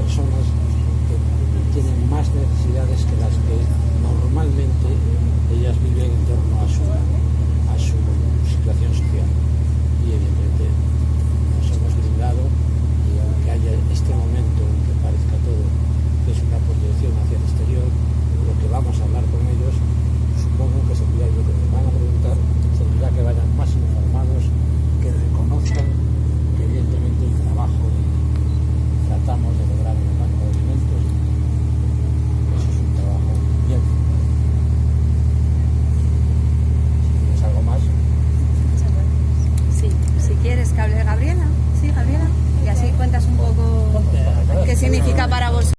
personas que tienen más necesidades que las que normalmente ellas viven en torno a su situación social. Y evidentemente nos hemos brindado, y aunque haya este momento en que parezca todo que es una proyección hacia el exterior, lo que vamos a hablar con ellos, supongo que servirá, lo que nos van a preguntar servirá que vayan más informados, que reconozcan que evidentemente el trabajo que tratamos de lograr en el Banco de Alimentos, eso es un trabajo bien. Si tienes algo más. Sí, si quieres que hable Gabriela, sí, Gabriela, y así cuentas un poco qué significa para vosotros.